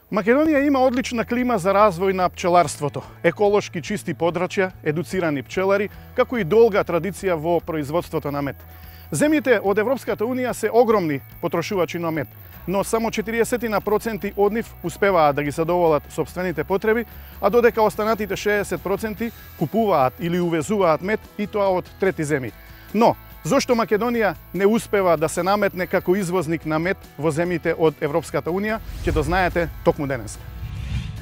Македонија има одлична клима за развој на пчеларството, еколошки чисти подрачја, едуцирани пчелари, како и долга традиција во производството на мед. Земјите од Европската Унија се огромни потрошувачи на мед, но само 40% од нив успеваат да ги задоволат сопствените потреби, а додека останатите 60% купуваат или увезуваат мед и тоа од трети земји. Но зошто Македонија не успева да се наметне како извозник на мед во земјите од Европската Унија, ќе дознаете токму денес.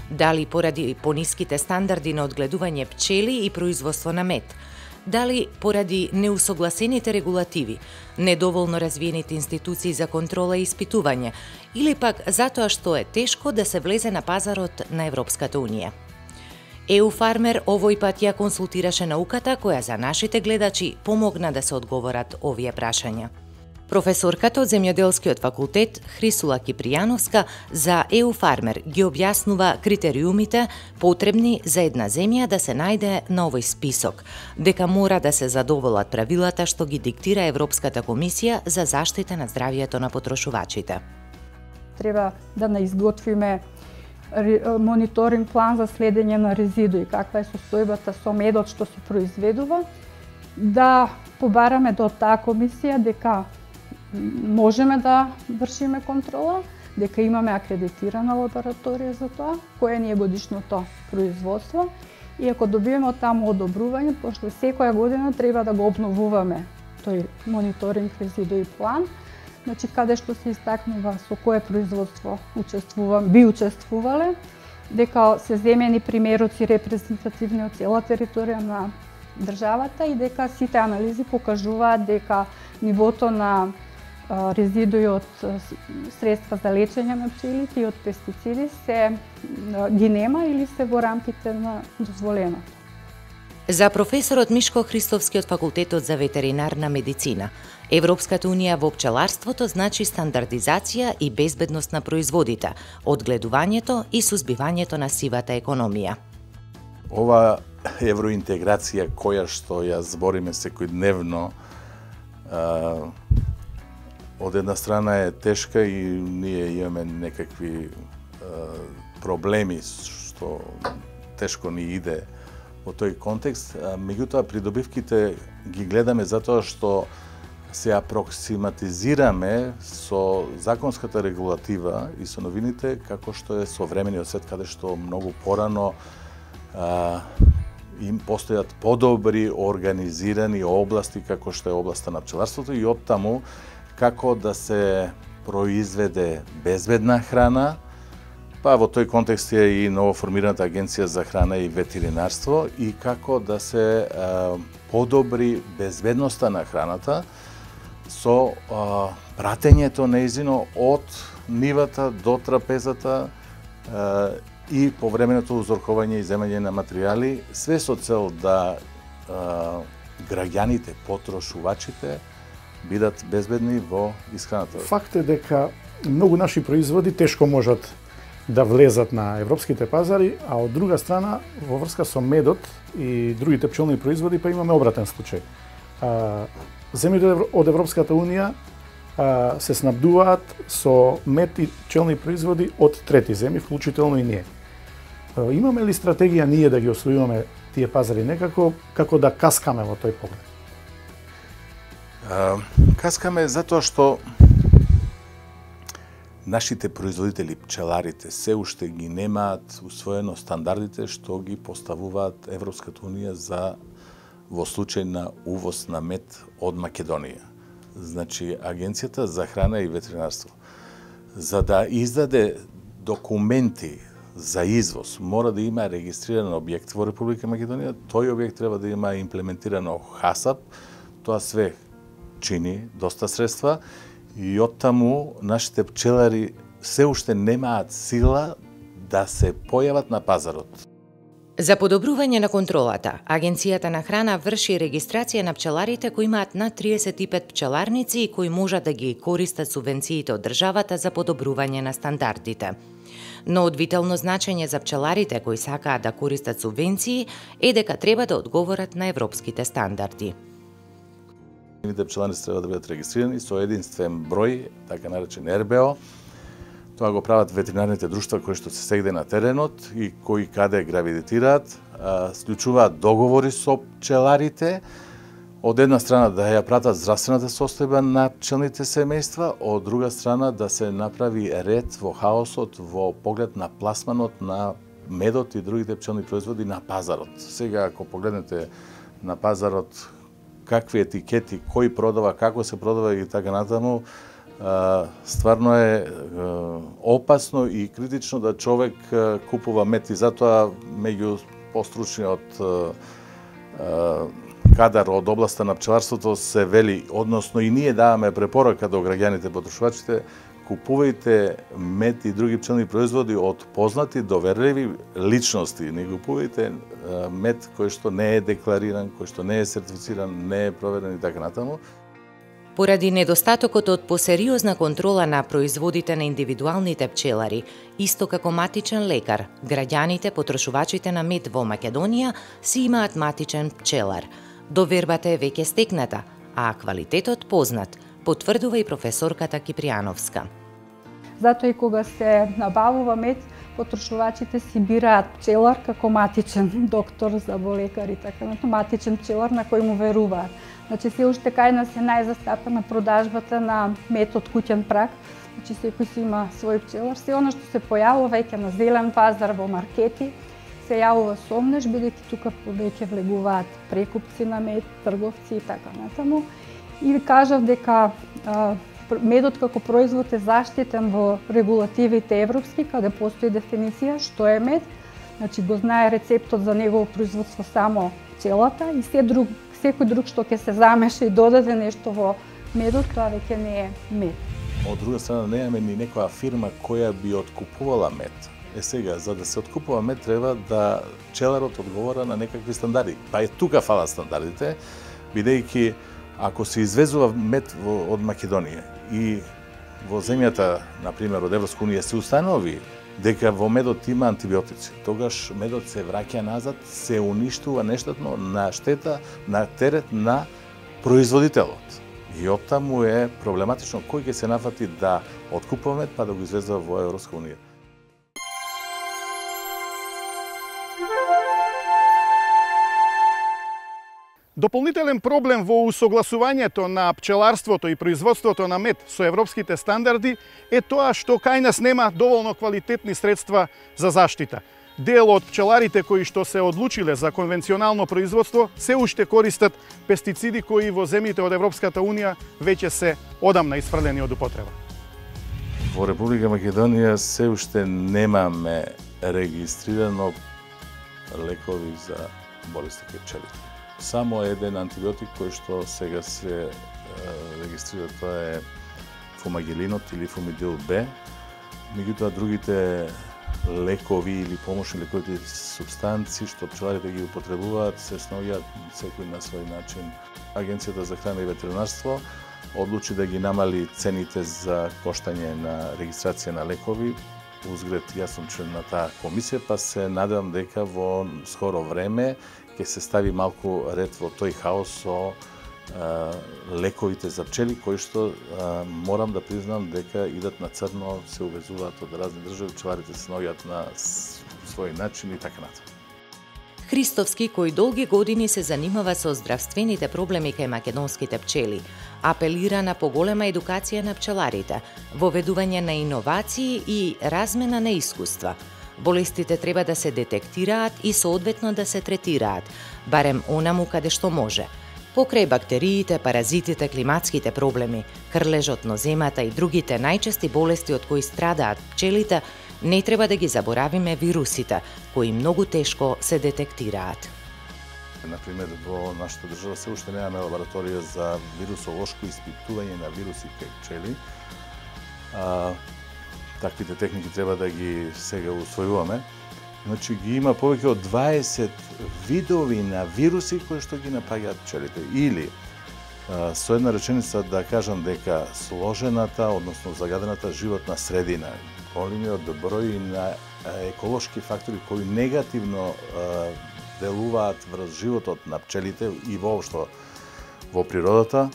Дали поради пониските стандарди на одгледување пчели и производство на мед? Дали поради неусогласените регулативи, недоволно развиените институции за контрола и испитување, или пак затоа што е тешко да се влезе на пазарот на Европската Унија? EU-Farmer овој пат ја консултираше науката која за нашите гледачи помогна да се одговорат овие прашања. Професорката од Земјоделскиот факултет Хрисула Кипријановска за EU-Farmer ги објаснува критериумите потребни за една земја да се најде на овој список, дека мора да се задоволат правилата што ги диктира Европската комисија за заштита на здравјето на потрошувачите. Треба да изготвиме мониторинг план за следење на резидуи, каква е состојбата со медот што се произведува, да побараме до таа комисија дека можеме да вршиме контрола, дека имаме акредитирана лабораторија за тоа, кое ни е годишното производство, и ако добиеме од таму одобрување, пошто секоја година треба да го обновуваме тој мониторинг резидуи план, значи каде што се истакнува со кое производство би учествувале, дека се земени примероци репрезентативни од цела територија на државата и дека сите анализи покажуваат дека нивото на резидуи од средства за лечење на пчелите и од пестициди ги нема или се во рамките на дозволеното. За професорот Мишко Христовски од факултетот за ветеринарна медицина, Европската Унија во пчеларството значи стандардизација и безбедност на производите, одгледувањето и сузбивањето на сивата економија. Ова евроинтеграција која што ја збориме секојдневно, од една страна е тешка и ние имаме некакви проблеми што тешко ни иде во тој контекст, меѓутоа придобивките ги гледаме затоа што се апроксиматизираме со законската регулатива и со новините како што е современиот свет, каде што многу порано им постојат подобри организирани области како што е областа на пчеларството и оттаму како да се произведе безбедна храна, па во тој контекст е и новоформираната Агенција за храна и ветеринарство и како да се подобри безбедноста на храната со пратењето нејзино од нивата до трапезата и повременото узоркување и земање на материјали, све со цел да граѓаните, потрошувачите бидат безбедни во исхраната. Факт е дека многу наши производи тешко можат да влезат на европските пазари, а од друга страна, во врска со медот и другите пчелни производи, па имаме обратен случај. Земјите од Европската Унија се снабдуваат со мед и пчелни производи од трети земји, вклучително и ние. Имаме ли стратегија ние да ги освојуваме тие пазари некако, како да каскаме во тој поглед? Каскаме затоа што нашите производители, пчеларите, се уште ги немаат усвоено стандардите што ги поставуваат Европската Унија за во случај на увоз на мед од Македонија. Значи, Агенцијата за храна и ветеринарство, за да издаде документи за извоз, мора да има регистриран објект во Република Македонија, тој објект треба да има имплементирано ХАСАП, тоа све чини доста средства и оттаму нашите пчелари се уште немаат сила да се појават на пазарот. За подобрување на контролата, Агенцијата на храна врши регистрација на пчеларите кои имаат над 35 пчеларници и кои можат да ги користат субвенциите од државата за подобрување на стандардите. Но од витално значење за пчеларите кои сакаат да користат субвенции е дека треба да одговорат на европските стандарди. Пчеларници треба да бидат регистрирани со единствен број, така наречен РБО, Тоа го прават ветеринарните друштва кои што се сегде на теренот и кои каде гравитираат, склучуваат договори со пчеларите, од една страна да ја пратат здравствената состојба на пчелните семејства, од друга страна да се направи ред во хаосот во поглед на пласманот на медот и другите пчелни производи на пазарот. Сега, ако погледнете на пазарот какви етикети, кој продава, како се продава и така натаму, стварно е опасно и критично да човек купува мед, и затоа меѓу постручниот кадар од областа на пчеларството се вели, односно и ние даваме препорака до граѓаните потрошувачите, купувајте мед и други пчелни производи од познати, доверливи личности. Не купувајте мед кој што не е деклариран, кој што не е сертифициран, не е проверен и така натаму. Поради недостатокот од посериозна контрола на производите на индивидуалните пчелари, исто како матичен лекар, граѓаните потрошувачите на мед во Македонија си имаат матичен пчелар. Довербата е веќе стекната, а квалитетот познат, потврдува и професорката Кипријановска. Затоа и кога се набавува мед, потрошувачите си бираат пчелар како матичен доктор, заболекар и така натаму, матичен пчелар на кој му веруваат. Значи се уште кај нас е најзастапена продажбата на мед од куќен праг. Значи секој си има свој пчелар. Се она што се појавува веќе на зелен пазар, во маркети, се јавува сомнеш, бидејќи тука веќе влегуваат прекупци на мед, трговци и така натаму. И ви кажав дека медот како производ е заштитен во регулативите европски, каде постои дефиниција што е мед. Значи го знае рецептот за негово производство само пчелата и секој друг што ќе се замеша и додаде нешто во медот, тоа веќе не е мед. Од друга страна, немаме ни некоја фирма која би откупувала мед. Сега, за да се откупува мед, треба да пчеларот одговора на некакви стандарди. Па и тука фалат стандардите, бидејќи ако се извезува мед од Македонија и во земјата, например, од Европска унија се установи дека во медот има антибиотици, тогаш медот се враќа назад, се уништува нештатно на штета, на терет на производителот. И оттаму е проблематично кој ќе се нафати да откупува мед па да го извезува во Европска унија. Дополнителен проблем во усогласувањето на пчеларството и производството на мед со европските стандарди е тоа што кај нас нема доволно квалитетни средства за заштита. Дел од пчеларите кои што се одлучиле за конвенционално производство се уште користат пестициди кои во земјите од Европската унија веќе се одамна исфрлени од употреба. Во Република Македонија се уште немаме регистрирано лекови за болести кај пчелите. Само еден антибиотик кој што сега се регистрира, тоа е фумагелинот или фумидил Б. Меѓутоа другите лекови или помошни лекови субстанции што пчеларите ги употребуваат се снаоѓаат секој на свој начин. Агенцијата за храна и ветеринарство одлучи да ги намали цените за коштање на регистрација на лекови. Узгред, јас сум член на таа комисија, па се надевам дека во скоро време ќе се стави малку ред во тој хаос со лековите за пчели, кои што морам да признам дека идат на црно, се увезуваат од разни држави, пчеларите се наоѓаат на свој начин и така натаму. Христовски, кој долги години се занимава со здравствените проблеми кај македонските пчели, апелира на поголема едукација на пчеларите, воведување на иновации и размена на искуства. Болестите треба да се детектираат и соодветно да се третираат, барем онаму каде што може. Покрај бактериите, паразитите, климатските проблеми, крлежот на земјата и другите најчести болести од кои страдаат пчелите, не треба да ги заборавиме вирусите, кои многу тешко се детектираат. Например, во нашата држава се уште немаме лабораторија за вирусолошко испитување на вируси кај пчели. Таквите техники треба да ги сега усвојуваме. Значи ги има повеќе од 20 видови на вируси кои што ги напаѓаат пчелите. Или со една реченица да кажам дека сложената, односно загадената животна средина, големиот број на еколошки фактори кои негативно делуваат врз животот на пчелите и воопшто во природата,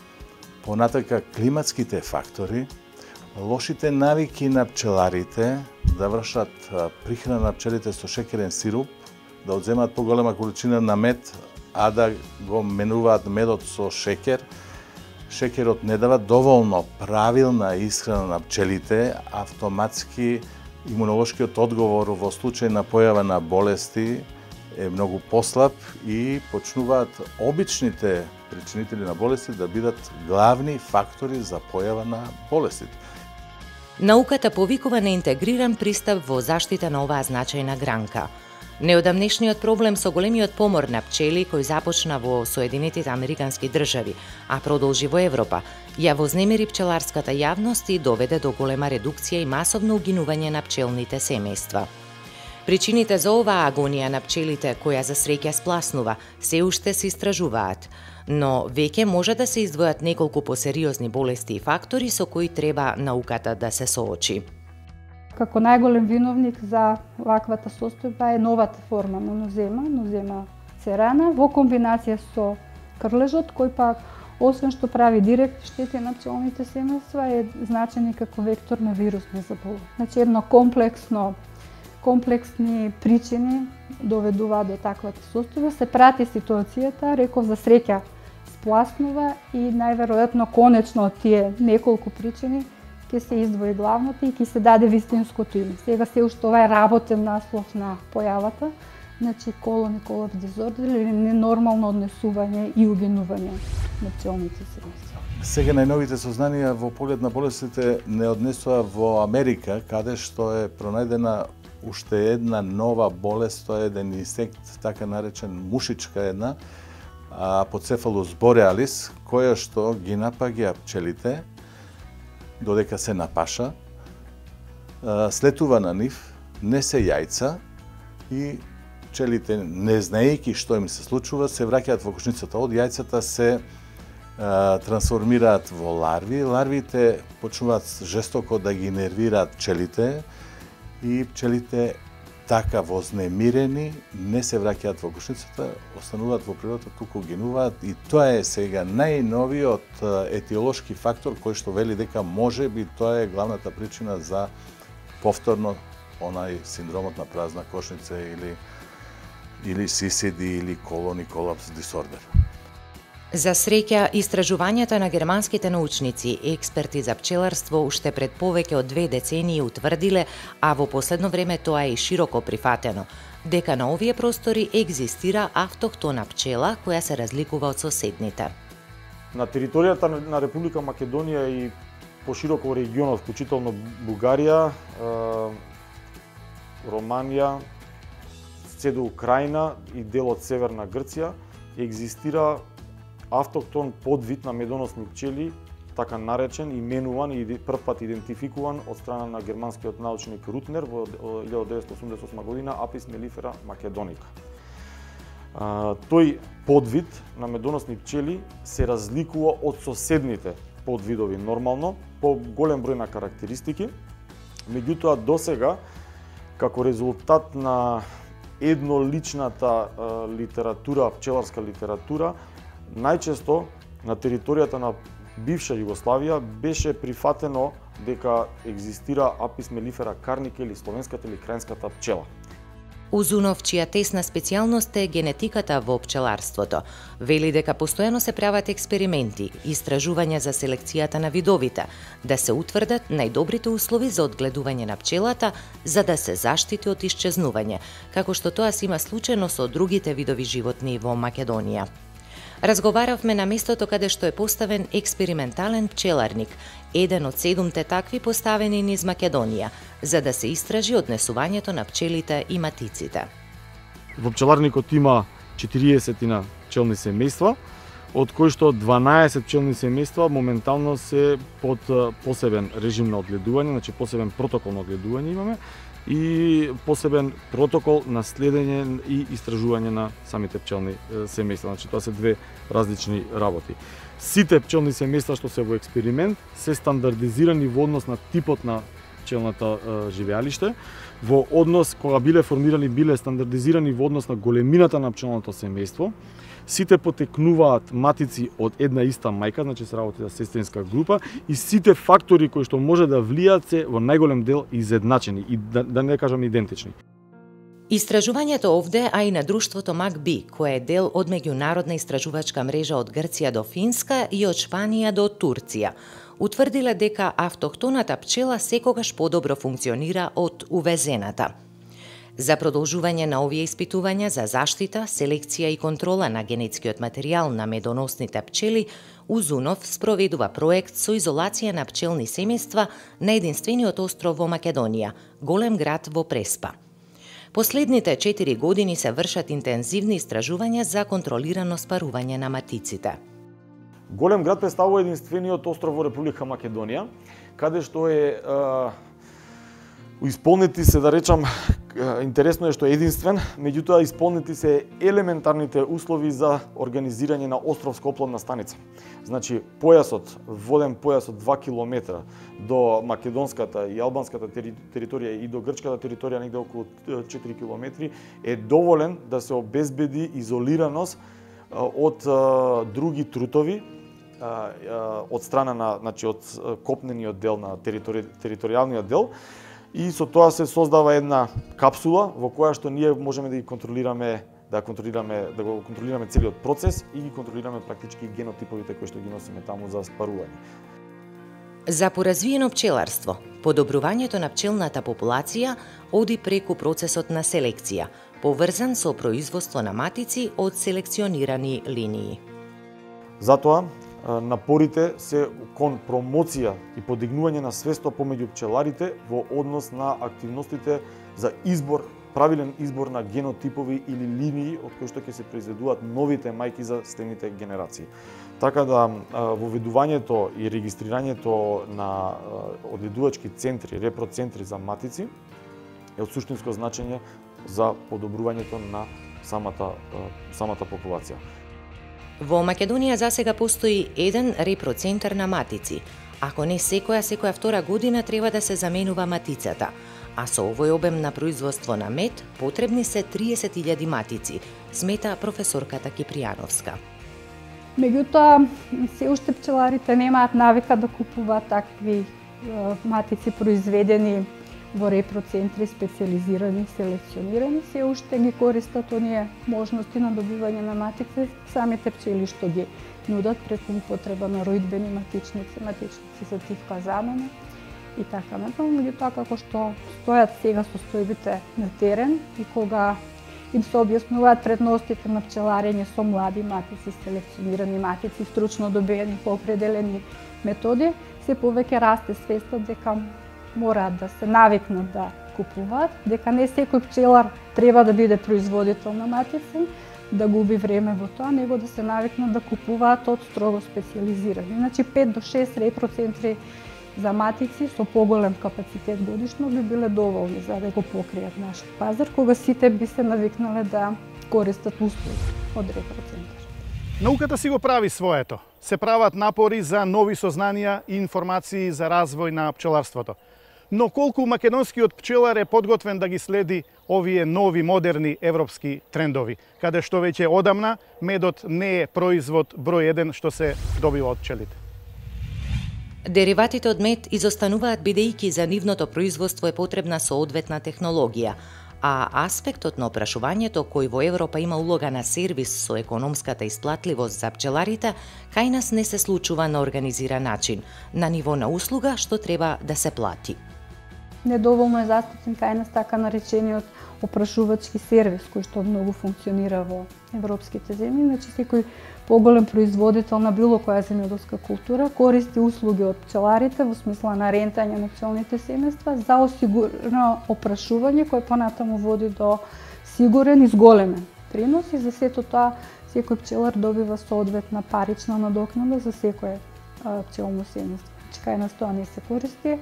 понатака климатските фактори, лошите навики на пчеларите да вршат прихрана на пчелите со шеќерен сируп, да одземат поголема количина на мед, а да го менуваат медот со шеќер. Шеќерот не дава доволно правилна исхрана на пчелите, автоматски имунолошкиот одговор во случај на појава на болести е многу послаб и почнуваат обичните причинители на болести да бидат главни фактори за појава на болестите. Науката повикува на интегриран пристап во заштита на оваа значајна гранка. Неодамнешниот проблем со големиот помор на пчели кој започна во Соединетите Американски држави, а продолжи во Европа, ја вознемири пчеларската јавност и доведе до голема редукција и масовно угинување на пчелните семејства. Причините за оваа агонија на пчелите, која за среќа спласнува, се уште се истражуваат, но веќе може да се издвојат неколку посериозни болести и фактори со кои треба науката да се соочи. Како најголем виновник за ваквата состојба е новата форма на нозема церана во комбинација со крлежот, кој пак, освен што прави директни штети на пчелните семејства, е значен и како вектор на вирусни заболувања. Значи, едно комплексни причини доведуваат до таквата состојба. Се прати ситуацијата, реков за среќа спласнува и најверојатно конечно од тие неколку причини ќе се издвои главната и ќе се даде вистинското име. Сега се уште ова е работен наслов на појавата, значи колон-колон дизордер или ненормално однесување и угинување на пчелните семејства. Сега најновите сознанија во поглед на болестите не однесува во Америка, каде што е пронајдена уште една нова болест, тоа е еден инсект, така наречен мушичка една, Апоцефалус бореалис, која што ги напаѓа пчелите додека се напаша, слетува на нив, несе јајца и пчелите, не знаејќи што им се случува, се враќаат во кошницата. Од јајцата се трансформираат во ларви. Ларвите почнуваат жестоко да ги нервираат пчелите и пчелите така вознемирени не се враќаат во кошницата, остануваат во природата, туку гинуваат и тоа е сега најновиот етиолошки фактор кој што вели дека може би тоа е главната причина за повторно онај синдромот на празна кошница или сисиди или колони колапс дисордер. За среќа, истражувањата на германските научници и експерти за пчеларство уште пред повеќе од 2 децении утврдиле, а во последно време тоа е и широко прифатено, дека на овие простори екзистира автохтона пчела која се разликува од соседните. На територијата на Република Македонија и пошироко во регионот, вклучително Бугарија, Романија, се до Украина и дел од Северна Грција, екзистира автохтон подвид на медоносни пчели, така наречен, именуван и првпат идентификуван од страна на германскиот научник Рутнер во 1988 година Apis mellifera macedonica. Тој подвид на медоносни пчели се разликува од соседните подвидови нормално по голем број на карактеристики. Меѓутоа досега, како резултат на едноличната литература, пчеларска литература, најчесто на територијата на бивша Југославија беше прифатено дека екзистира Apis mellifera carnica или словенската или крајинската пчела. Узунов, чија тесна специјалност е генетиката во пчеларството, вели дека постојано се прават експерименти, истражувања за селекцијата на видовите, да се утврдат најдобрите услови за одгледување на пчелата за да се заштити од исчезнување, како што тоа се има случајно со другите видови животни во Македонија. Разговаравме на местото каде што е поставен експериментален пчеларник, еден од 7 такви поставени низ Македонија, за да се истражи однесувањето на пчелите и матиците. Во пчеларникот има 40 пчелни семејства, од кои што 12 пчелни семејства моментално се под посебен режим на одгледување, значи посебен протокол на одгледување имаме, и посебен протокол на следење и истражување на самите пчелни семејства. Значи тоа се 2 различни работи. Сите пчелни семејства што се во експеримент се стандардизирани во однос на типот на пчелната живеалиште, во однос кога биле формирани биле стандардизирани во однос на големината на пчелното семејство, сите потекнуваат матици од една иста мајка, значи се работи за сестринска група и сите фактори кои што може да влијаат се во најголем дел изедначени и да не кажам идентични. Истражувањето овде, а и на друштвото МАГБИ, кое е дел од меѓународна истражувачка мрежа од Грција до Финска и од Шпанија до Турција, утврдиле дека автохтоната пчела секогаш подобро функционира од увезената. За продолжување на овие испитувања за заштита, селекција и контрола на генетскиот материјал на медоносните пчели, УЗУНОВ спроведува проект со изолација на пчелни семејства на единствениот остров во Македонија, голем град во Преспа. Последните 4 години се вршат интензивни истражувања за контролирано спарување на матиците. Голем град представува единствениот остров во Република Македонија, каде што е исполнети се, да речам, интересно е што е единствен, меѓутоа исполнети се елементарните услови за организирање на островска оплодна станица. Значи, појасот, воден појас од 2 километра до македонската и албанската територија и до грчката територија негде околу 4 километри е доволен да се обезбеди изолираност од други трутови од страна на, значи, од копнениот дел на територијалниот дел. И со тоа се создава една капсула во која што ние можеме да ги контролираме, да го контролираме целиот процес и ги контролираме практички генотиповите кои што ги носиме таму за спарување. За поразвиено пчеларство, подобрувањето на пчелната популација оди преку процесот на селекција, поврзан со производство на матици од селекционирани линии. Затоа, напорите се кон промоција и подигнување на свеста помеѓу пчеларите во однос на активностите за избор, правилен избор на генотипови или линии од кои што ќе се произведуваат новите мајки за следните генерации. Така да воведувањето и регистрирањето на одгледувачки центри, репроцентри за матици е од суштинско значење за подобрувањето на самата популација. Во Македонија засега постои еден репроцентар на матици. Ако не секоја втора година треба да се заменува матицата, а со овој обем на производство на мед потребни се 30.000 матици, смета професорката Кипријановска. Меѓутоа, се уште пчеларите немаат навика да купуваат такви матици произведени во репроцентри, специализирани, селекционирани, се уште ги користат оние можности на добивање на матици самите пчели што ги нудат преку употреба на роидбени матичници за тивка замена и така натаму. Меѓутоа, како што стојат сега состојбите на терен и кога им се објаснуваат предностите на пчеларење со млади матици, селекционирани матици, стручно добиени по определени методи, се повеќе расте свеста дека мораат да се навикнат да купуваат, дека не секој пчелар треба да биде производител на матици, да губи време во тоа, него да се навикнат да купуваат од строго специализирани. Значи 5 до 6 репроцентри за матици со поголем капацитет годишно би биле доволни за да го покријат нашиот пазар, кога сите би се навикнале да користат услуги од репроцентар. Науката си го прави своето. Се прават напори за нови сознанија и информации за развој на пчеларството. Но колку македонскиот пчелар е подготвен да ги следи овие нови модерни европски трендови, каде што веќе одамна медот не е производ број 1 што се добива од пчелите. Дериватите од мед изостануваат бидејќи за нивното производство е потребна соодветна технологија, а аспектот на опрашувањето кој во Европа има улога на сервис со економската исплатливост за пчеларите, кај нас не се случува на организиран начин, на ниво на услуга што треба да се плати. Недоволно е застапен кај нас така наречениот опрашувачки сервис, кој што многу функционира во европските земји. Значи, секој поголем производител на било која земјоделска култура користи услуги од пчеларите во смисла на рентање на пчелните семејства за осигурено опрашување кој понатаму води до сигурен и зголемен принос и за сето тоа секој пчелар добива соодветна парична надокнада за секое пчелно семејство. Значи, кај нас тоа не се користи.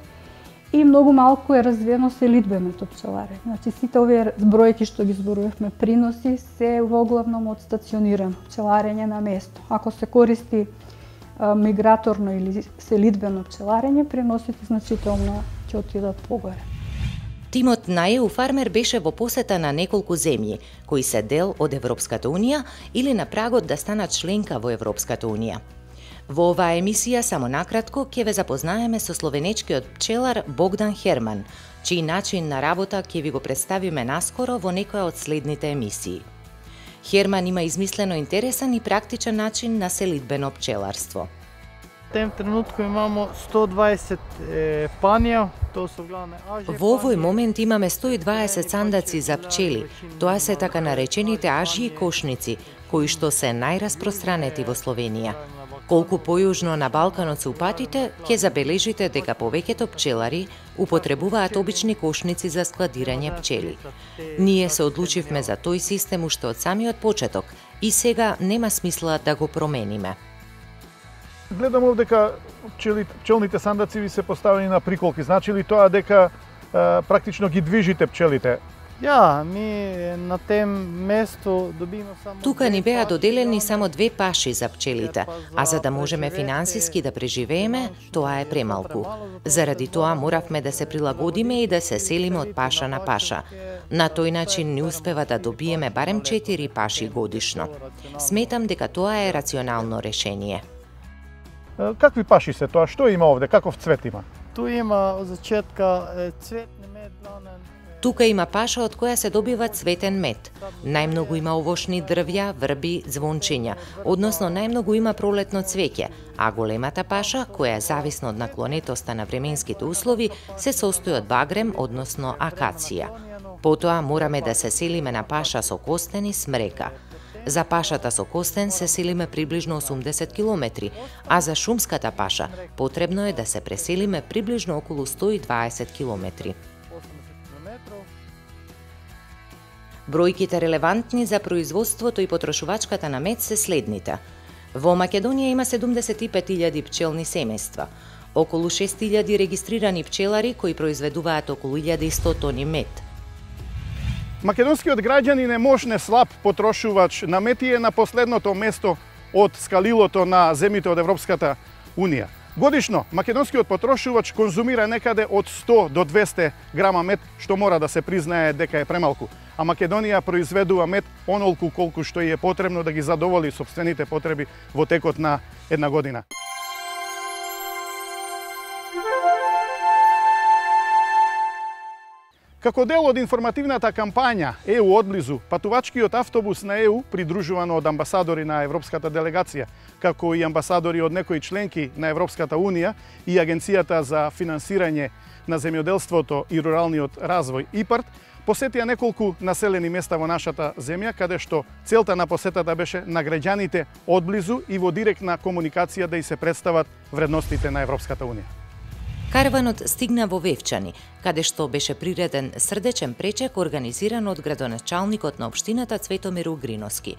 И многу малку е развиено селидбеното пчеларење. Значи, сите овие збројки што ги зборувавме приноси се во главном од стационирано пчеларење на место. Ако се користи миграторно или селидбено пчеларење, приносите значително ќе отидат погоре. Тимот на ЕУ Фармер беше во посета на неколку земји, кои се дел од Европската Унија или на прагот да станат членка во Европската Унија. Во оваа емисија, само накратко, ќе ве запознаеме со словенечкиот пчелар Богдан Херман, чиј начин на работа ќе ви го представиме наскоро во некоја од следните емисии. Херман има измислено интересен и практичен начин на селидбено пчеларство. Тем тренутку имамо 120 панија, тоа се главне ажи. Во овој момент имаме 120 сандаци за пчели. Тоа се така наречените ажи и кошници, кои што се најраспространети во Словенија. Колку појужно на Балканот се упатите, ќе забележите дека повеќето пчелари употребуваат обични кошници за складирање пчели. Ние се одлучивме за тој систем уште од самиот почеток и сега нема смисла да го промениме. Гледам овде дека пчелните сандаци ви се поставени на приколки. Значи ли тоа дека практично ги движите пчелите? Ја, ми на тем место добиме само... Тука ни беа доделени само 2 паши за пчелите, а за да можеме финансиски да преживееме, тоа е премалку. Заради тоа моравме да се прилагодиме и да се селиме од паша на паша. На тој начин ни успева да добиеме барем 4 паши годишно. Сметам дека тоа е рационално решение. Какви паши се тоа? Што има овде? Каков цвет има? Ту има од зачетка цветни мед, ланен. Тука има паша од која се добива цветен мед. Најмногу има овошни дрвја, врби, звончиња, односно најмногу има пролетно цвеќе, а големата паша, која е зависно од наклонетоста на временските услови, се состои од багрем, односно акација. Потоа мораме да се селиме на паша со костен и смрека. За пашата со костен се селиме приближно 80 километри, а за шумската паша потребно е да се преселиме приближно околу 120 километри. Бројките релевантни за производството и потрошувачката на мед се следните. Во Македонија има 75.000 пчелни семејства, околу 6.000 регистрирани пчелари кои произведуваат околу 1.100 тони мед. Македонскиот граѓанин е можне слаб потрошувач на мед и е на последното место од скалилото на земјите од Европската Унија. Годишно, македонскиот потрошувач конзумира некаде од 100 до 200 грама мед, што мора да се признае дека е премалку. А Македонија произведува мед онолку колку што е потребно да ги задоволи сопствените потреби во текот на една година. Како дел од информативната кампања ЕУ одблизу, патувачкиот автобус на ЕУ, придружувано од амбасадори на Европската делегација, како и амбасадори од некои членки на Европската Унија и Агенцијата за финансирање на земјоделството и руралниот развој ИПАРД, посетија неколку населени места во нашата земја, каде што целта на посетата беше на граѓаните одблизу и во директна комуникација да и се представат вредностите на Европската Унија. Караванот стигна во Вевчани, каде што беше приреден срдечен пречек организиран од градоначалникот на општината Цветомир Угриновски.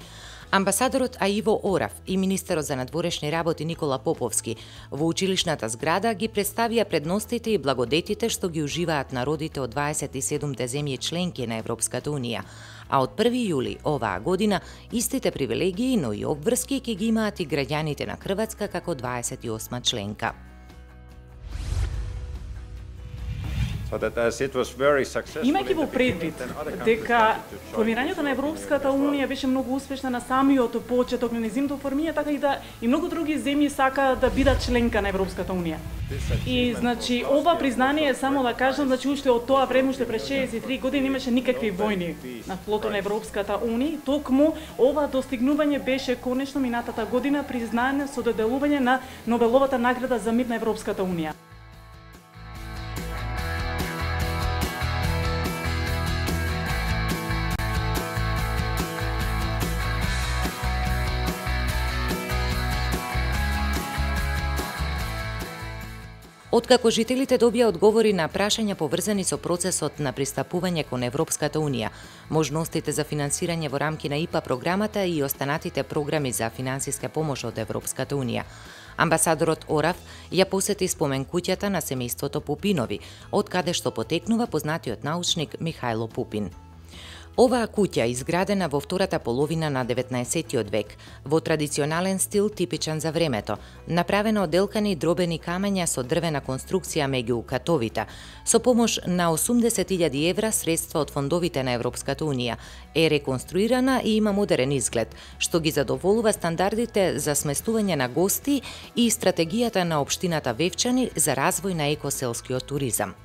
Амбасадорот Аиво Орав и министерот за надворешни работи Никола Поповски во училишната зграда ги представија предностите и благодетите што ги уживаат народите од 27 земји членки на Европската Унија, а од 1 јули оваа година истите привилегии, но и обврски ќе ги имаат и граѓаните на Хрватска како 28 членка. Имајќи во предвид дека формирањето на Европската Унија беше многу успешна на самиот почеток на нејзиното формирање, така и многу други земји сакаат да бидат членка на Европската Унија. И значи ова признание е само да кажам, значи уште од тоа време, уште пред 63 години немаше никакви војни на флотот на Европската Унија, токму ова достигнување беше конечно минатата година признано со доделување на Нобеловата награда за мир на Европската Унија. Откако жителите добија одговори на прашања поврзани со процесот на пристапување кон Европската Унија, можностите за финансирање во рамки на ИПА програмата и останатите програми за финансиска помош од Европската Унија, амбасадорот Орав ја посети спомен куќата на семејството Пупинови, од каде што потекнува познатиот научник Михајло Пупин. Оваа куќа, изградена во втората половина на 19. век, во традиционален стил типичен за времето, направена од делкани дробени камења со дрвена конструкција меѓу катовита, со помош на 80.000 евра средства од фондовите на Европската Унија, е реконструирана и има модерен изглед, што ги задоволува стандардите за сместување на гости и стратегијата на општината Вевчани за развој на екоселскиот туризам.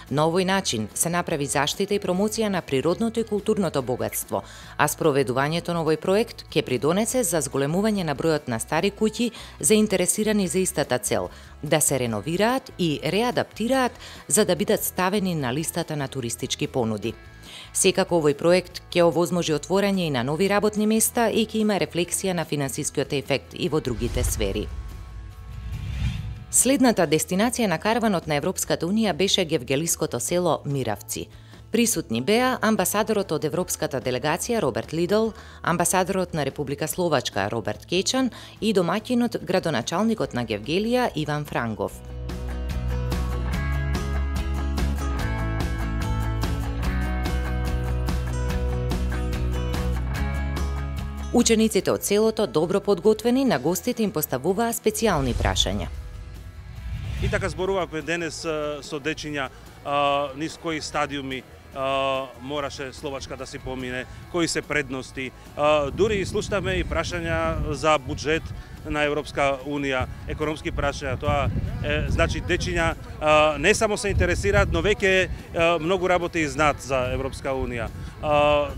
На овој начин се направи заштита и промоција на природното и културното богатство, а спроведувањето на овој проект ќе придонесе за зголемување на бројот на стари куќи заинтересирани за истата цел, да се реновираат и реадаптираат за да бидат ставени на листата на туристички понуди. Секако овој проект ќе овозможи отворање и на нови работни места и ќе има рефлексија на финансискиот ефект и во другите сфери. Следната дестинација на караванот на Европската Унија беше гевгелиското село Миравци. Присутни беа амбасадорот од Европската делегација Роберт Лидл, амбасадорот на Република Словачка Роберт Кечан и домаќинот градоначалникот на Гевгелија Иван Франгов. Учениците од селото, добро подготвени, на гостите им поставуваа специјални прашања. И така зборувавме денес со дечиња низ кои стадиуми мораше Словачка да се помине, кои се предности. Дури и слушнавме и прашања за буџет на Европска Унија, економски прашања. Тоа значи дечиња не само се интересираат, но веќе многу работи и знаат за Европска Унија.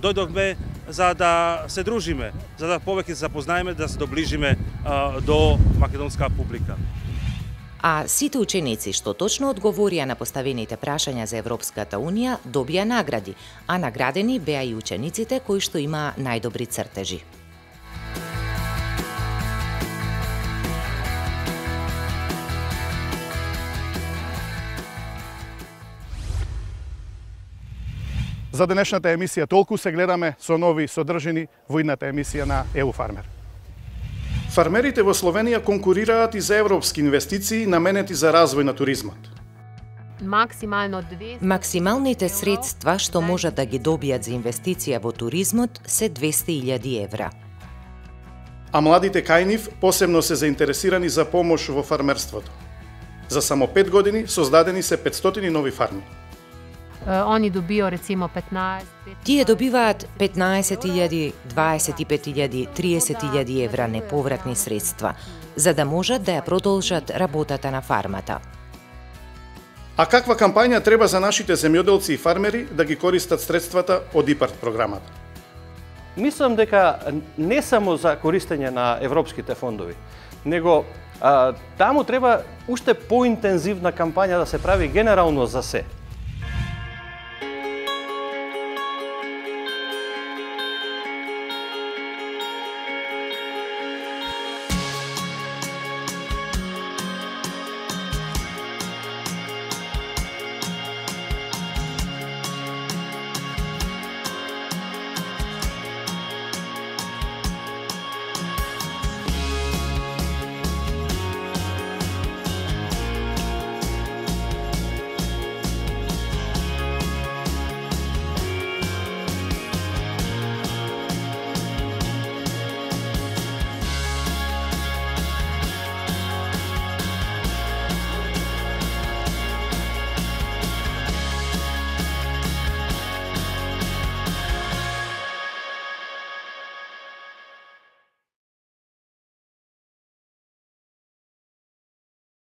Дојдовме за да се дружиме, за да повеќе се запознаеме, да се доближиме до македонска публика. А сите ученици што точно одговорија на поставените прашања за Европската Унија добија награди, а наградени беа и учениците кои што имаа најдобри цртежи. За денешната емисија толку, се гледаме со нови содржини во идната емисија на EU Farmer. Фармерите во Словенија конкурираат и за европски инвестиции наменети за развој на туризмот. Максималните средства што можат да ги добијат за инвестиција во туризмот се 200.000 евра. А младите кај нив посебно се заинтересирани за помош во фармерството. За само 5 години создадени се 500 нови фарми. Они добио рецимо 15. Тие добиваат 15.000, 25.000, 30.000 евра неповратни средства, за да можат да ја продолжат работата на фармата. А каква кампања треба за нашите земјоделци и фармери да ги користат средствата од ИПАРТ програмата? Мислам дека не само за користење на европските фондови, него таму треба уште поинтензивна кампања да се прави генерално за се.